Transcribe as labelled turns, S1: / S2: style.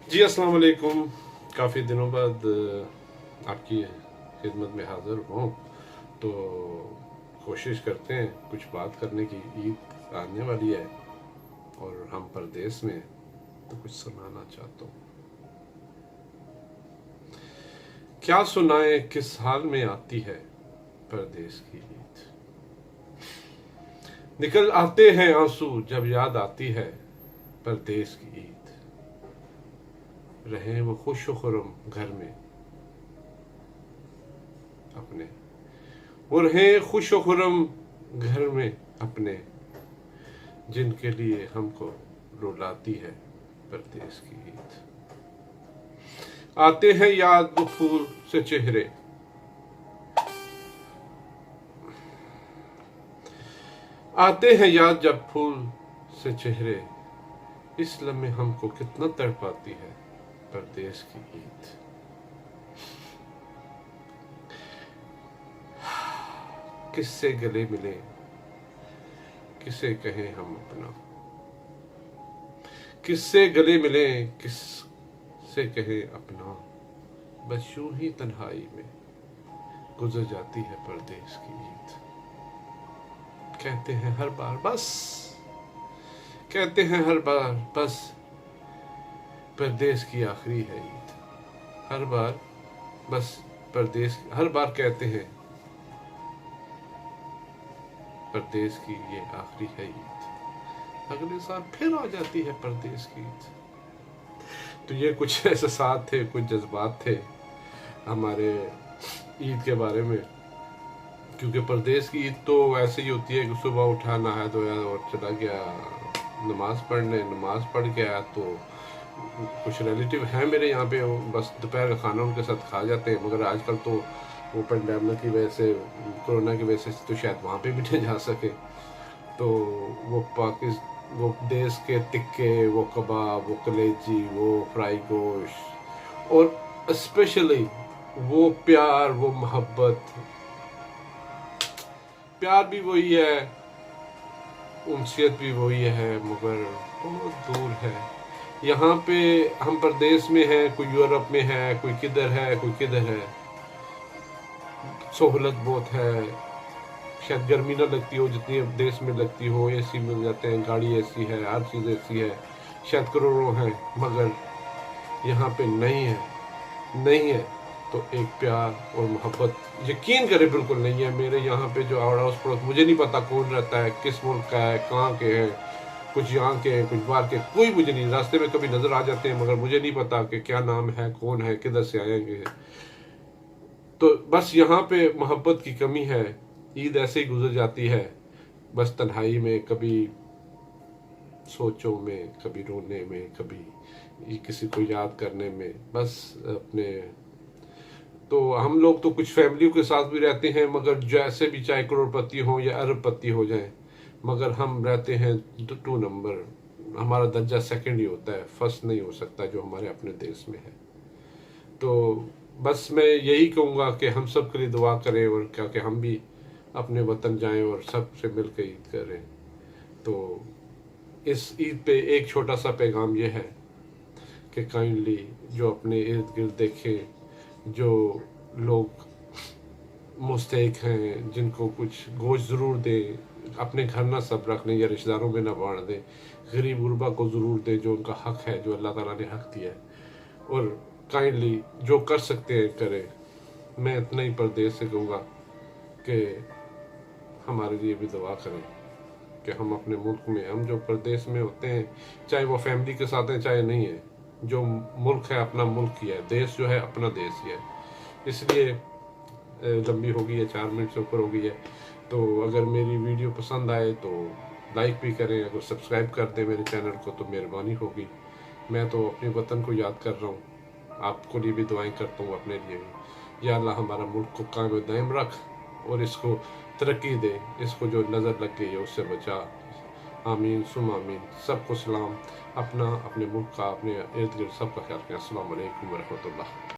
S1: जी अस्सलाम वालेकुम। काफ़ी दिनों बाद आपकी खिदमत में हाज़िर हूँ। तो कोशिश करते हैं कुछ बात करने की। ईद आने वाली है और हम परदेश में हैं, तो कुछ सुनाना चाहता हूँ। क्या सुनाए किस हाल में आती है परदेश की ईद। निकल आते हैं आंसू जब याद आती है परदेश की ईद। रहे वो खुश खुरम घर में अपने, वो रहे खुश खुरम घर में अपने, जिनके लिए हमको रुलाती है परदेश की ईद। आते हैं याद वो फूल से चेहरे, आते हैं याद जब फूल से चेहरे, इस लम्हे हमको कितना तड़पाती है परदेश की ईद। किससे गले मिले, किसे कहें हम अपना, किससे गले मिले, किससे कहें अपना, बस यूं ही तन्हाई में गुजर जाती है परदेश की ईद। कहते हैं हर बार बस, कहते हैं हर बार बस, परदेश की आखिरी है ईद। हर बार बस परदेश, हर बार कहते हैं परदेश की ये आखिरी है ईद। अगले साल फिर आ जाती है परदेश की ईद। तो ये कुछ एहसास थे, कुछ जज्बात थे हमारे ईद के बारे में। क्योंकि परदेश की ईद तो ऐसे ही होती है कि सुबह उठा नहाया धोया और चला गया नमाज पढ़ने। नमाज पढ़ के आया तो कुछ रिलेटिव हैं मेरे यहाँ पे, बस दोपहर का खाना उनके साथ खा जाते हैं। मगर आजकल तो वो पेंडेमिक की वजह से, कोरोना की वजह से तो शायद वहाँ पे भी नहीं जा सके। तो वो देश के टिक्के, वो कबाब, वो कलेजी, वो फ्राई गोश्त, और स्पेशली वो प्यार, वो मोहब्बत। प्यार भी वही है, उनसियत भी वही है, मगर बहुत दूर है। यहाँ पे हम परदेश में हैं, कोई यूरोप में है, कोई किधर है, कोई किधर है। सहूलत बहुत है, शायद गर्मी ना लगती हो जितनी देश में लगती हो। एसी मिल जाते हैं, गाड़ी एसी है, हर चीज़ एसी है, शायद करोड़ों हैं, मगर यहाँ पे नहीं है। नहीं है तो एक प्यार और मोहब्बत, यकीन करे, बिल्कुल नहीं है। मेरे यहाँ पे जो अड़ोस पड़ोस, मुझे नहीं पता कौन रहता है, किस मुल्क का है, कहाँ के हैं। कुछ यहाँ के हैं, कुछ बाहर के, कोई मुझे नहीं। रास्ते में कभी नज़र आ जाते हैं, मगर मुझे नहीं पता कि क्या नाम है, कौन है, किधर से आएंगे। तो बस यहाँ पे मोहब्बत की कमी है। ईद ऐसे ही गुजर जाती है, बस तन्हाई में, कभी सोचों में, कभी रोने में, कभी किसी को याद करने में, बस अपने। तो हम लोग तो कुछ फैमिलियों के साथ भी रहते हैं, मगर जैसे भी, चाहे करोड़पति हो या अरबपति हो जाए, मगर हम रहते हैं 2 नंबर। हमारा दर्जा सेकंड ही होता है, फर्स्ट नहीं हो सकता जो हमारे अपने देश में है। तो बस मैं यही कहूँगा कि हम सब के लिए दुआ करें, और क्या कि हम भी अपने वतन जाएं और सबसे मिल कर ईद करें। तो इस ईद पे एक छोटा सा पैगाम ये है कि काइंडली जो अपने इर्द गिर्द देखें, जो लोग मुस्तैक हैं, जिनको कुछ गोश्त ज़रूर दें, अपने घर ना सब रख लें या रिश्तेदारों में ना बांट दें। गरीब गुरबा को ज़रूर दें, जो उनका हक है, जो अल्लाह ताला ने हक दिया है। और काइंडली जो कर सकते हैं करें। मैं इतना ही परदेश से कहूँगा कि हमारे लिए भी दुआ करें कि हम अपने मुल्क में, हम जो प्रदेश में होते हैं, चाहे वो फैमिली के साथ हैं चाहे नहीं है, जो मुल्क है अपना मुल्क ही है, देश जो है अपना देश ही है। इसलिए लंबी हो गई है, 4 मिनट से ऊपर हो गई है। तो अगर मेरी वीडियो पसंद आए तो लाइक भी करें, अगर सब्सक्राइब कर दें मेरे चैनल को तो मेहरबानी होगी। मैं तो अपने वतन को याद कर रहा हूँ, आपको लिए भी दुआएं करता हूँ, अपने लिए भी। या अल्लाह हमारा मुल्क को कायम दायम रख और इसको तरक्की दे, इसको जो नज़र लग गई है उससे बचा। आमीन सुम आमीन। सबको सलाम। अपना, अपने मुल्क का, अपने इर्द गिर्द सबका ख्याल रखें। अस्सलाम वालेकुम व रहमतुल्लाह।